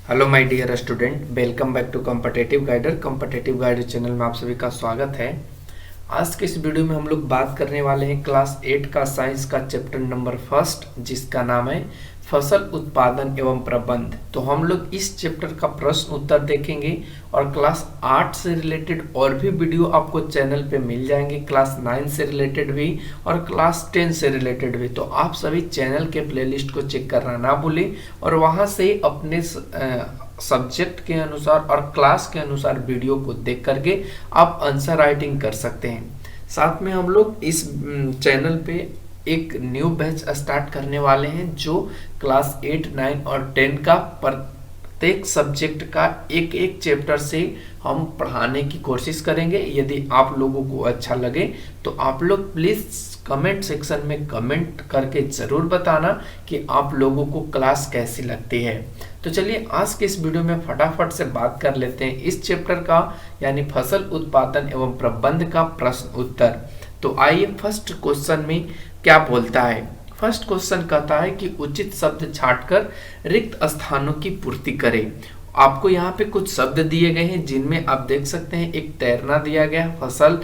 Hello my dear student, welcome back to competitive guider channel में आप सभी का स्वागत है। आज के इस वीडियो में हम लोग बात करने वाले हैं क्लास 8 का साइंस का चैप्टर नंबर फर्स्ट, जिसका नाम है फसल उत्पादन एवं प्रबंध। तो हम लोग इस चैप्टर का प्रश्न उत्तर देखेंगे और क्लास 8 से रिलेटेड और भी वीडियो आपको चैनल पे मिल जाएंगे, क्लास 9 से रिलेटेड भी और क्लास 10 से रिलेटेड भी। तो आप सभी चैनल के प्लेलिस्ट को चेक करना ना भूलें और वहां से अपने सब्जेक्ट के अनुसार और क्लास के अनुसार वीडियो को देख करके आप आंसर राइटिंग कर सकते हैं। साथ में हम लोग इस चैनल पे एक न्यू बैच स्टार्ट करने वाले हैं जो क्लास 8, 9 और 10 का प्रत्येक सब्जेक्ट का एक एक चैप्टर से हम पढ़ाने की कोशिश करेंगे। यदि आप लोगों को अच्छा लगे तो आप लोग प्लीज कमेंट सेक्शन में कमेंट करके जरूर बताना कि आप लोगों को क्लास कैसी लगती है। तो चलिए आज के इस वीडियो में फटाफट से बात कर लेते हैं इस चैप्टर का, यानी फसल उत्पादन एवं प्रबंध का प्रश्न उत्तर। तो आइए फर्स्ट क्वेश्चन में क्या बोलता है। फर्स्ट क्वेश्चन कहता है कि उचित शब्द छांटकर रिक्त स्थानों की पूर्ति करें। आपको यहाँ पे कुछ शब्द दिए गए हैं जिनमें आप देख सकते हैं एक तैरना दिया गया, फसल,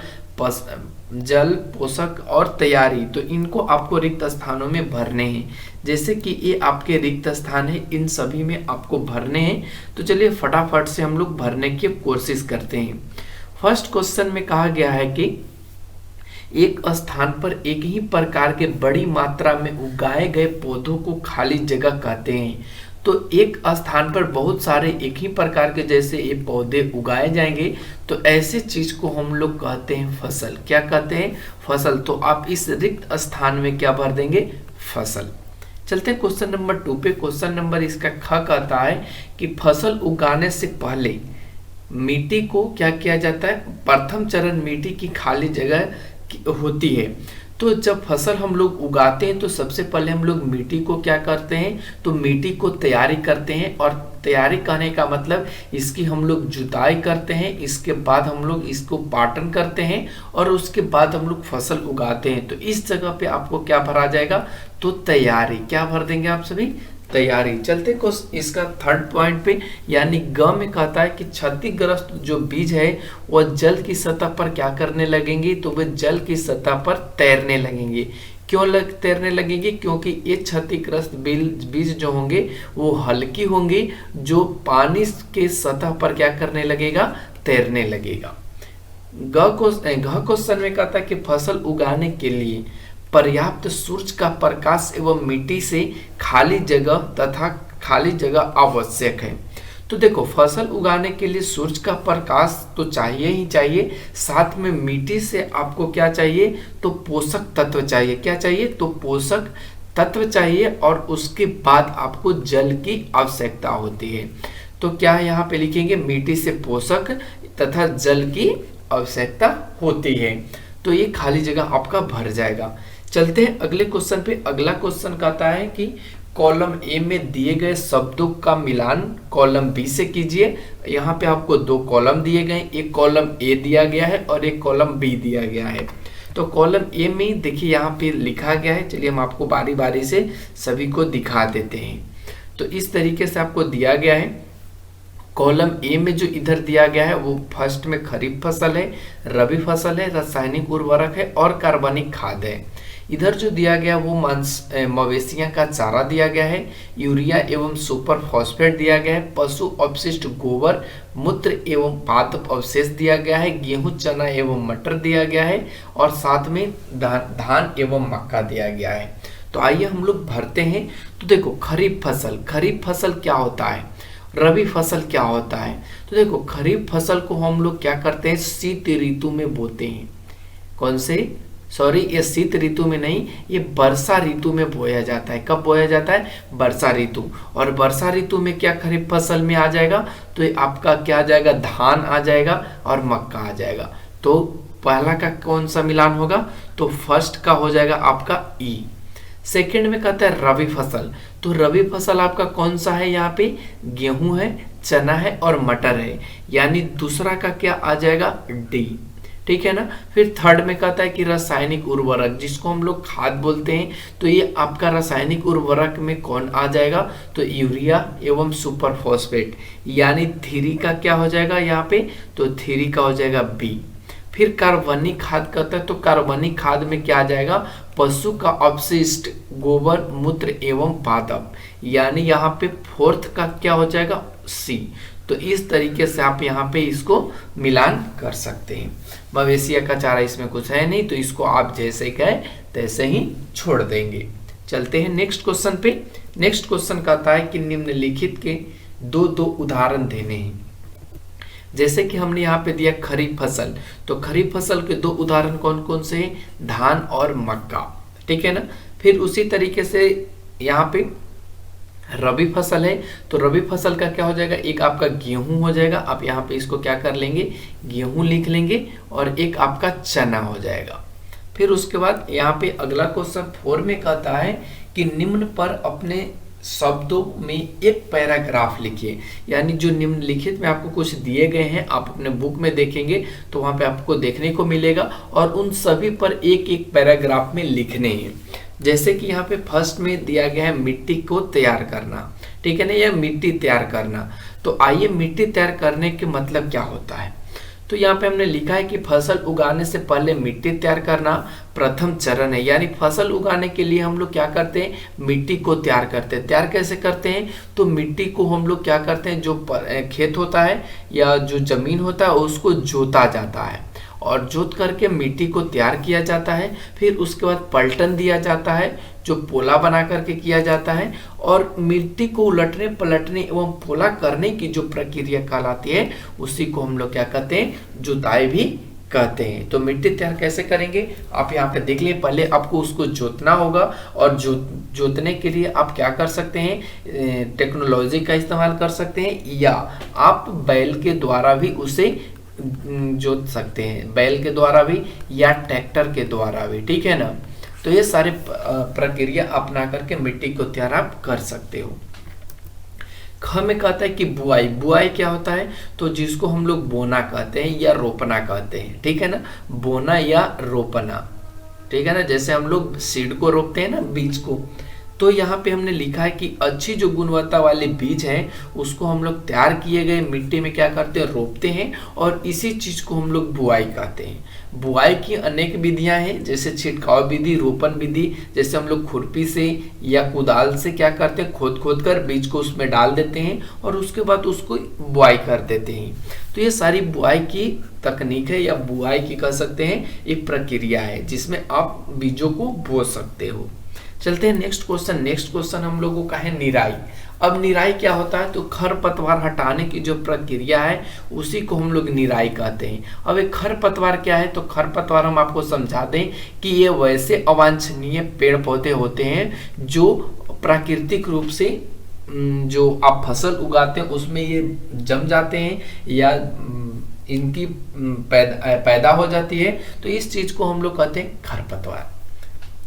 जल, पोषक और तैयारी। तो इनको आपको रिक्त स्थानों में भरने हैं। जैसे कि ये आपके रिक्त स्थान है, इन सभी में आपको भरने हैं। तो चलिए फटाफट से हम लोग भरने की कोशिश करते हैं। फर्स्ट क्वेश्चन में कहा गया है कि एक स्थान पर एक ही प्रकार के बड़ी मात्रा में उगाए गए पौधों को खाली जगह कहते हैं। तो एक स्थान पर बहुत सारे एक ही प्रकार के जैसे ये पौधे उगाए जाएंगे तो ऐसे चीज को हम लोग कहते हैं फसल। क्या कहते हैं? फसल। तो आप इस रिक्त स्थान में क्या भर देंगे? फसल। चलते हैं क्वेश्चन नंबर 2 पे। क्वेश्चन नंबर इसका ख कहता है कि फसल उगाने से पहले मिट्टी को क्या किया जाता है? प्रथम चरण मिट्टी की खाली जगह होती है। तो जब फसल हम लोग उगाते हैं तो सबसे पहले हम लोग मिट्टी को क्या करते हैं? तो मिट्टी को तैयारी करते हैं। और तैयारी करने का मतलब इसकी हम लोग जुताई करते हैं, इसके बाद हम लोग इसको पाटन करते हैं और उसके बाद हम लोग फसल उगाते हैं। तो इस जगह पे आपको क्या भरा जाएगा? तो तैयारी। क्या भर देंगे आप सभी? तैयारी। चलते को इसका थर्ड पॉइंट पे, यानी ग में कहता है कि क्षतिग्रस्त जो बीज है वह जल की सतह पर क्या करने लगेंगे? तो वह जल की सतह पर तैरने लगेंगे। क्यों तैरने लगेंगे? क्योंकि ये क्षतिग्रस्त बीज जो होंगे वो हल्की होंगी, जो पानी के सतह पर क्या करने लगेगा? तैरने लगेगा। घ क्वेश्चन में कहता है कि फसल उगाने के लिए पर्याप्त सूर्य का प्रकाश एवं मिट्टी से खाली जगह आवश्यक है। तो देखो, फसल उगाने के लिए सूर्य का प्रकाश तो चाहिए ही चाहिए, साथ में मिट्टी से आपको क्या चाहिए? तो पोषक तत्व चाहिए। क्या चाहिए? तो पोषक तत्व चाहिए। और उसके बाद आपको जल की आवश्यकता होती है। तो क्या यहाँ पे लिखेंगे? मिट्टी से पोषक तथा जल की आवश्यकता होती है। तो ये खाली जगह आपका भर जाएगा। चलते हैं अगले क्वेश्चन पे। अगला क्वेश्चन कहता है कि कॉलम ए में दिए गए शब्दों का मिलान कॉलम बी से कीजिए। यहाँ पे आपको 2 कॉलम दिए गए, एक कॉलम ए दिया गया है और एक कॉलम बी दिया गया है। तो कॉलम ए में देखिए यहाँ पे लिखा गया है। चलिए हम आपको बारी बारी से सभी को दिखा देते हैं। तो इस तरीके से आपको दिया गया है। कॉलम ए में जो इधर दिया गया है वो फर्स्ट में खरीफ फसल है, रबी फसल है, रासायनिक उर्वरक है और कार्बनिक खाद है। इधर जो दिया गया वो मवेशियों का चारा दिया गया है, यूरिया एवं सुपर फॉस्फेट दिया गया है, पशु अपशिष्ट गोबर, मूत्र एवं पादप अवशेष दिया गया है, गेहूं, चना एवं मटर दिया गया है और साथ में धान एवं मक्का दिया गया है। तो आइए हम लोग भरते हैं। तो देखो, खरीफ फसल क्या होता है? रबी फसल क्या होता है? तो देखो, खरीफ फसल को हम लोग क्या करते हैं? शीत ऋतु में बोते हैं। कौन से? सॉरी, ये शीत ऋतु में नहीं, ये वर्षा ऋतु में बोया जाता है। कब बोया जाता है? वर्षा ऋतु। और वर्षा ऋतु में क्या खरीफ फसल में आ जाएगा? तो ये आपका क्या आ जाएगा? धान आ जाएगा और मक्का आ जाएगा। तो पहला का कौन सा मिलान होगा? तो फर्स्ट का हो जाएगा आपका ई। सेकंड में कहता है रबी फसल। तो रबी फसल आपका कौन सा है? यहाँ पे गेहूं है, चना है और मटर है, यानी दूसरा का क्या आ जाएगा? डी। ठीक है ना। फिर थर्ड में कहता है कि रासायनिक उर्वरक, जिसको हम लोग खाद बोलते हैं, तो ये आपका रासायनिक उर्वरक में कौन आ जाएगा, तो यूरिया एवं सुपर फॉस्फेट, यानी 3 का क्या हो जाएगा यहाँ पे, तो 3 का हो जाएगा बी। फिर कार्बनिक खाद कहता है, तो कार्बनिक खाद में क्या आ जाएगा, पशु का अपशिष्ट, गोबर, मूत्र एवं पादप, यानी यहाँ पे फोर्थ का क्या हो जाएगा, सी। तो इस तरीके से आप यहाँ पे इसको मिलान कर सकते हैं। मवेशिया का चारा इसमें कुछ है नहीं, तो इसको आप जैसे कहे तैसे ही छोड़ देंगे। चलते हैं नेक्स्ट क्वेश्चन पे। नेक्स्ट क्वेश्चन कहता है कि निम्नलिखित के दो उदाहरण देने हैं। जैसे कि हमने यहाँ पे दिया खरीफ फसल, तो खरीफ फसल के 2 उदाहरण कौन कौन से हैं, धान और मक्का, ठीक है ना। फिर उसी तरीके से यहाँ पे रबी फसल है, तो रबी फसल का क्या हो जाएगा, एक आपका गेहूं हो जाएगा, आप यहाँ पे इसको क्या कर लेंगे, गेहूं लिख लेंगे, और एक आपका चना हो जाएगा। फिर उसके बाद यहाँ पे अगला क्वेश्चन 4 में कहता है कि निम्न पर अपने शब्दों में एक पैराग्राफ लिखिए, यानी जो निम्नलिखित में आपको कुछ दिए गए हैं, आप अपने बुक में देखेंगे तो वहां पे आपको देखने को मिलेगा, और उन सभी पर एक एक पैराग्राफ में लिखने हैं। जैसे कि यहाँ पे फर्स्ट में दिया गया है मिट्टी को तैयार करना, ठीक है ना, या मिट्टी तैयार करना। तो आइए मिट्टी तैयार करने के मतलब क्या होता है। तो यहाँ पे हमने लिखा है कि फसल उगाने से पहले मिट्टी तैयार करना प्रथम चरण है, यानी फसल उगाने के लिए हम लोग क्या करते हैं, मिट्टी को तैयार करते हैं। तैयार कैसे करते हैं, तो मिट्टी को हम लोग क्या करते हैं, जो खेत होता है या जो जमीन होता है उसको जोता जाता है, और जोत करके मिट्टी को तैयार किया जाता है। फिर उसके बाद पलटन दिया जाता है, जो पोला बना करके किया जाता है, और मिट्टी को उलटने पलटने एवं पोला करने की जो प्रक्रिया कहलाती है उसी को हम लोग क्या कहते हैं, जुताई भी कहते हैं। तो मिट्टी तैयार कैसे करेंगे, आप यहाँ पे देख लिए, पहले आपको उसको जोतना होगा, और जोतने के लिए आप क्या कर सकते हैं, टेक्नोलॉजी का इस्तेमाल कर सकते हैं, या आप बैल के द्वारा भी उसे जोत सकते हैं, बैल के द्वारा भी या ट्रैक्टर के द्वारा भी, ठीक है ना। तो ये सारे प्रक्रिया अपना करके मिट्टी को तैयार आप कर सकते हो। ख में कहता है कि बुआई, बुआई क्या होता है, तो जिसको हम लोग बोना कहते हैं या रोपना कहते हैं, ठीक है ना, बोना या रोपना, ठीक है ना। जैसे हम लोग सीड को रोपते हैं ना, बीज को, तो यहाँ पे हमने लिखा है कि अच्छी जो गुणवत्ता वाले बीज हैं उसको हम लोग तैयार किए गए मिट्टी में क्या करते हैं, रोपते हैं, और इसी चीज को हम लोग बुआई कहते हैं। बुआई की अनेक विधियां हैं, जैसे छिड़काव विधि, रोपण विधि, जैसे हम लोग खुरपी से या कुदाल से क्या करते हैं, खोद खोद कर बीज को उसमें डाल देते हैं, और उसके बाद उसको बुआई कर देते हैं। तो ये सारी बुआई की तकनीक है, या बुआई की कह सकते हैं एक प्रक्रिया है, जिसमें आप बीजों को बो सकते हो। चलते हैं नेक्स्ट क्वेश्चन। नेक्स्ट क्वेश्चन हम लोगों का है निराई। अब निराई क्या होता है, तो खरपतवार हटाने की जो प्रक्रिया है उसी को हम लोग निराई कहते हैं। अब एक खरपतवार क्या है, तो खरपतवार हम आपको समझा दें कि ये वैसे अवांछनीय पेड़ पौधे होते हैं जो प्राकृतिक रूप से जो आप फसल उगाते हैं उसमें ये जम जाते हैं, या इनकी पैदा हो जाती है, तो इस चीज को हम लोग कहते हैं खरपतवार।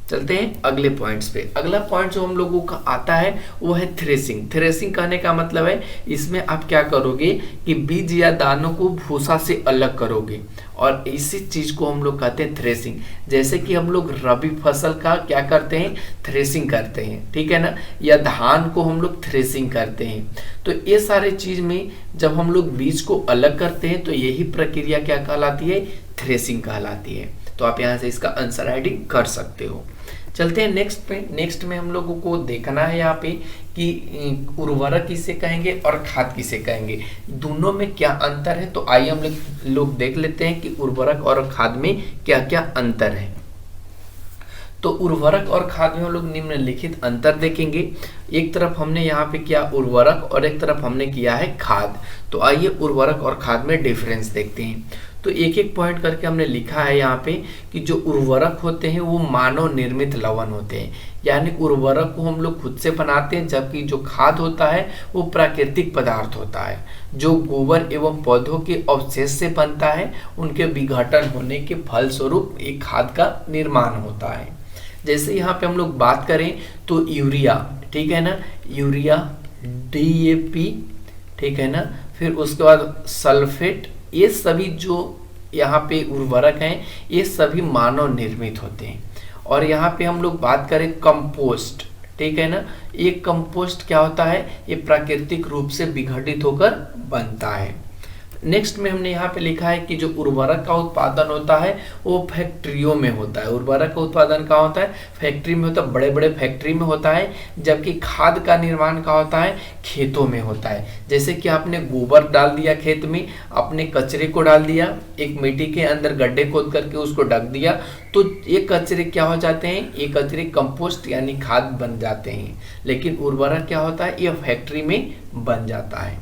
चलते हैं अगले पॉइंट्स पे। अगला पॉइंट जो हम लोगों का आता है वो है थ्रेसिंग। थ्रेसिंग कहने का मतलब है इसमें आप क्या करोगे कि बीज या दानों को भूसा से अलग करोगे, और इसी चीज को हम लोग कहते हैं थ्रेसिंग। जैसे कि हम लोग रबी फसल का क्या करते हैं, थ्रेसिंग करते हैं, ठीक है ना, या धान को हम लोग थ्रेसिंग करते हैं। तो ये सारे चीज में जब हम लोग बीज को अलग करते हैं तो यही प्रक्रिया क्या कहलाती है, थ्रेसिंग कहलाती है। तो आप यहाँ से इसका आंसर राइटिंग कर सकते हो। चलते हैं नेक्स्ट पे। नेक्स्ट में हम लोगों को देखना है यहाँ पे कि उर्वरक किसे कहेंगे और खाद किसे कहेंगे, दोनों में क्या अंतर है। तो आइए हम लोग देख लेते हैं कि उर्वरक और खाद में क्या क्या अंतर है। तो उर्वरक और खाद में हम लोग निम्नलिखित अंतर देखेंगे। एक तरफ हमने यहाँ पे किया उर्वरक और एक तरफ हमने किया है खाद। तो आइए उर्वरक और खाद में डिफरेंस देखते हैं। तो एक एक पॉइंट करके हमने लिखा है यहाँ पे कि जो उर्वरक होते हैं वो मानव निर्मित लवण होते हैं, यानी उर्वरक को हम लोग खुद से बनाते हैं, जबकि जो खाद होता है वो प्राकृतिक पदार्थ होता है जो गोबर एवं पौधों के अवशेष से बनता है। उनके विघटन होने के फलस्वरूप एक खाद का निर्माण होता है। जैसे यहाँ पे हम लोग बात करें तो यूरिया, ठीक है ना, यूरिया, DAP, ठीक है ना, फिर उसके बाद सल्फेट, ये सभी जो यहाँ पे उर्वरक हैं ये सभी मानव निर्मित होते हैं। और यहाँ पे हम लोग बात करें कंपोस्ट, ठीक है ना, ये कंपोस्ट क्या होता है, ये प्राकृतिक रूप से विघटित होकर बनता है। नेक्स्ट में हमने यहाँ पे लिखा है कि जो उर्वरक का उत्पादन होता है वो फैक्ट्रियों में होता है। उर्वरक का उत्पादन कहाँ होता है, फैक्ट्री में होता है, बड़े बड़े फैक्ट्री में होता है। जबकि खाद का निर्माण कहाँ होता है, खेतों में होता है। जैसे कि आपने गोबर डाल दिया खेत में, अपने कचरे को डाल दिया, एक मिट्टी के अंदर गड्ढे खोद करके उसको ढक दिया, तो ये कचरे क्या हो जाते हैं, ये कचरे कंपोस्ट यानी खाद बन जाते हैं। लेकिन उर्वरक क्या होता है, ये फैक्ट्री में बन जाता है।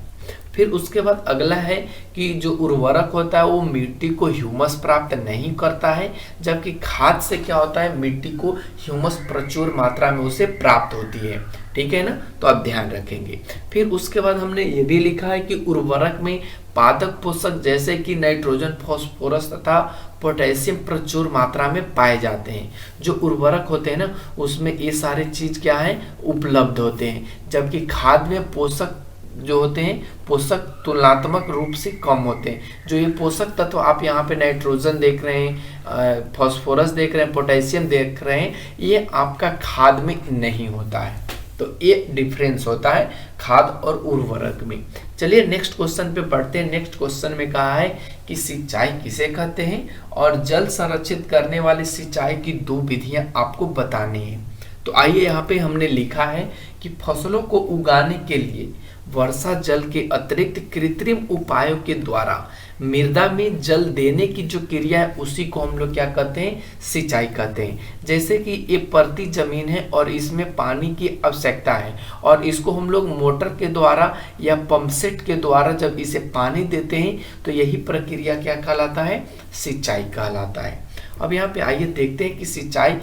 फिर उसके बाद अगला है कि जो उर्वरक होता है वो मिट्टी को ह्यूमस प्राप्त नहीं करता है, जबकि खाद से क्या होता है, मिट्टी को ह्यूमस प्रचुर मात्रा में उसे प्राप्त होती है, ठीक है ना, तो आप ध्यान रखेंगे। फिर उसके बाद हमने ये भी लिखा है कि उर्वरक में पादप पोषक जैसे कि नाइट्रोजन, फास्फोरस तथा पोटेशियम प्रचुर मात्रा में पाए जाते हैं। जो उर्वरक होते हैं ना उसमें ये सारे चीज क्या है, उपलब्ध होते हैं। जबकि खाद में पोषक जो होते हैं, पोषक तुलनात्मक रूप से कम होते हैं। जो ये पोषक तत्व आप यहाँ पे नाइट्रोजन देख रहे हैं, फास्फोरस देख रहे हैं, पोटेशियम देख रहे हैं, ये आपका खाद में नहीं होता है। तो ये डिफरेंस होता है खाद और उर्वरक में। चलिए नेक्स्ट क्वेश्चन पे पढ़ते हैं। नेक्स्ट क्वेश्चन में कहा है कि सिंचाई किसे कहते हैं और जल संरक्षित करने वाली सिंचाई की 2 विधियां आपको बतानी है। तो आइए यहाँ पे हमने लिखा है कि फसलों को उगाने के लिए वर्षा जल के अतिरिक्त कृत्रिम उपायों के द्वारा मृदा में जल देने की जो क्रिया है उसी को हम लोग क्या कहते हैं, सिंचाई कहते हैं। जैसे कि ये परती जमीन है और इसमें पानी की आवश्यकता है और इसको हम लोग मोटर के द्वारा या पंपसेट के द्वारा जब इसे पानी देते हैं तो यही प्रक्रिया क्या कहलाता है, सिंचाई कहलाता है। अब यहाँ पे आइए देखते हैं कि सिंचाई,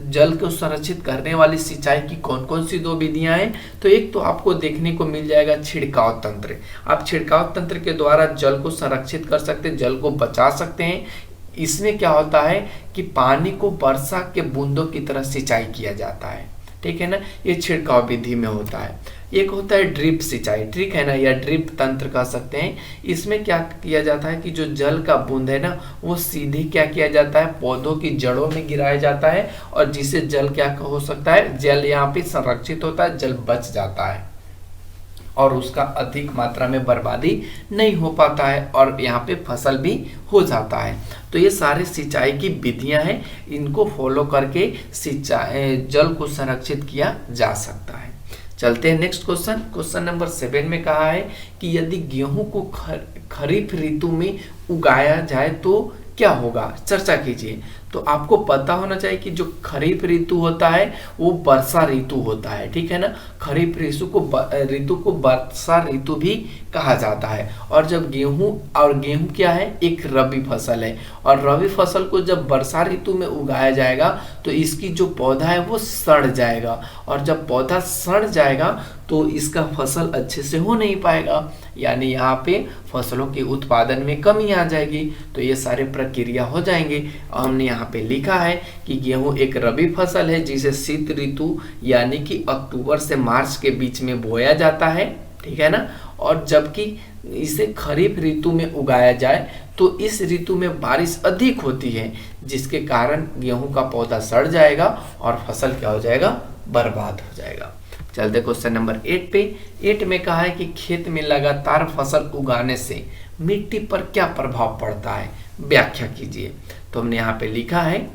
जल को संरक्षित करने वाली सिंचाई की कौन कौन सी 2 विधियां हैं। तो एक तो आपको देखने को मिल जाएगा छिड़काव तंत्र। आप छिड़काव तंत्र के द्वारा जल को संरक्षित कर सकते हैं, जल को बचा सकते हैं। इसमें क्या होता है कि पानी को वर्षा के बूंदों की तरह सिंचाई किया जाता है, ठीक है ना, ये छिड़काव विधि में होता है। एक होता है ड्रिप सिंचाई, ठीक है ना, या ड्रिप तंत्र कह सकते हैं। इसमें क्या किया जाता है कि जो जल का बूंद है ना वो सीधे क्या किया जाता है, पौधों की जड़ों में गिराया जाता है और जिससे जल क्या हो सकता है, जल यहाँ पे संरक्षित होता है, जल बच जाता है और उसका अधिक मात्रा में बर्बादी नहीं हो पाता है और यहाँ पे फसल भी हो जाता है। तो ये सारे सिंचाई की विधियां हैं, इनको फॉलो करके सिंचाई जल को संरक्षित किया जा सकता है। चलते हैं नेक्स्ट क्वेश्चन। क्वेश्चन नंबर 7 में कहा है कि यदि गेहूं को खरीफ ऋतु में उगाया जाए तो क्या होगा, चर्चा कीजिए। तो आपको पता होना चाहिए कि जो खरीफ ऋतु होता है वो वर्षा ऋतु होता है, ठीक है ना। खरीफ ऋतु को वर्षा ऋतु भी कहा जाता है। और जब गेहूं क्या है, एक रबी फसल है और रबी फसल को जब वर्षा ऋतु में उगाया जाएगा तो इसकी जो पौधा है वो सड़ जाएगा और जब पौधा सड़ जाएगा तो इसका फसल अच्छे से हो नहीं पाएगा, यानी यहाँ पे फसलों के उत्पादन में कमी आ जाएगी। तो ये सारे प्रक्रिया हो जाएंगे। हमने यहाँ पे लिखा है कि गेहूं एक रबी फसल है जिसे शीत ऋतु यानी कि अक्टूबर से मार्च के बीच में बोया जाता है, ठीक है ना। और जबकि इसे खरीफ ऋतु में उगाया जाए तो इस ऋतु में बारिश अधिक होती है जिसके कारण गेहूं का पौधा सड़ जाएगा और फसल क्या हो जाएगा, बर्बाद हो जाएगा। चलते क्वेश्चन नंबर 8 पे। 8 में कहा है कि खेत में लगातार फसल उगाने से मिट्टी पर क्या प्रभाव पड़ता है, व्याख्या कीजिए। तो हमने यहाँ पे लिखा है,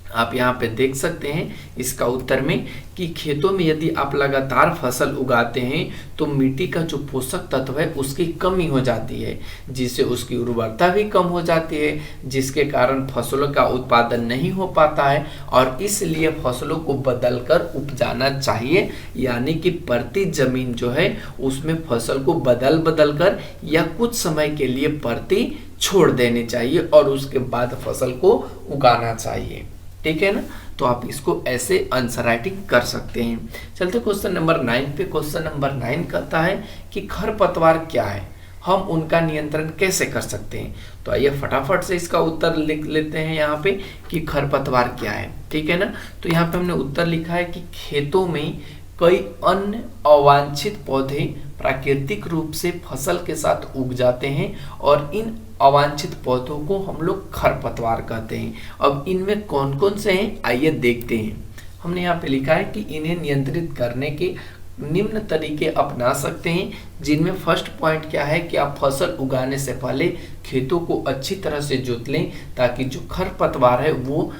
आप यहाँ पे देख सकते हैं इसका उत्तर में कि खेतों में यदि आप लगातार फसल उगाते हैं तो मिट्टी का जो पोषक तत्व है उसकी कमी हो जाती है जिससे उसकी उर्वरता भी कम हो जाती है, जिसके कारण फसलों का उत्पादन नहीं हो पाता है और इसलिए फसलों को बदलकर उपजाना चाहिए। यानी कि प्रति जमीन जो है उसमें फसल को बदल कर या कुछ समय के लिए प्रति छोड़ देनी चाहिए और उसके बाद फसल को उगाना चाहिए, ठीक है ना। तो आप इसको ऐसे आंसर राइटिंग कर सकते हैं। चलते क्वेश्चन नंबर 9 पे। क्वेश्चन नंबर 9 कहता है कि खरपतवार क्या है, हम उनका नियंत्रण कैसे कर सकते हैं। तो आइए फटाफट से इसका उत्तर लिख लेते हैं यहाँ पे कि खरपतवार क्या है, ठीक है ना। तो यहाँ पे हमने उत्तर लिखा है कि खेतों में कई अन्य अवांछित पौधे प्राकृतिक रूप से फसल के साथ उग जाते हैं और इन अवांछित पौधों को हम लोग खरपतवार कहते हैं। अब इनमें कौन कौन से हैं आइए देखते हैं। हमने यहाँ पे लिखा है कि इन्हें नियंत्रित करने के निम्न तरीके अपना सकते हैं, जिनमें फर्स्ट पॉइंट क्या है कि आप फसल उगाने से पहले खेतों को अच्छी तरह से जोत लें, ताकि जो खरपतवार है वो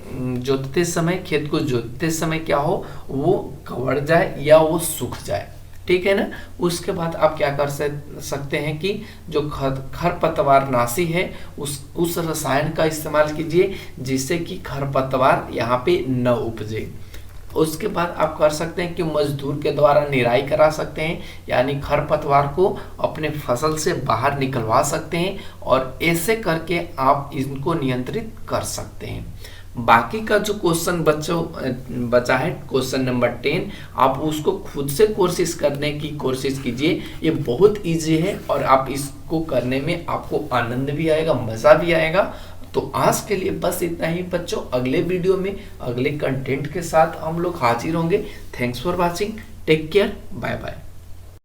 जोतते समय, खेत को जोतते समय क्या हो, वो कवड़ जाए या वो सूख जाए। ठीक है ना। उसके बाद आप क्या कर सकते हैं कि जो खरपतवार नाशी है उस रसायन का इस्तेमाल कीजिए, जिससे कि खरपतवार यहाँ पे न उपजे। उसके बाद आप कर सकते हैं कि मजदूर के द्वारा निराई करा सकते हैं, यानी खरपतवार को अपने फसल से बाहर निकलवा सकते हैं और ऐसे करके आप इनको नियंत्रित कर सकते हैं। बाकी का जो क्वेश्चन बचा है क्वेश्चन नंबर 10, आप उसको खुद से कोशिश करने की कोशिश कीजिए। ये बहुत इजी है और आप इसको करने में आपको आनंद भी आएगा, मज़ा भी आएगा। तो आज के लिए बस इतना ही बच्चों। अगले वीडियो में अगले कंटेंट के साथ हम लोग हाजिर होंगे। Thanks for watching, take care, bye bye.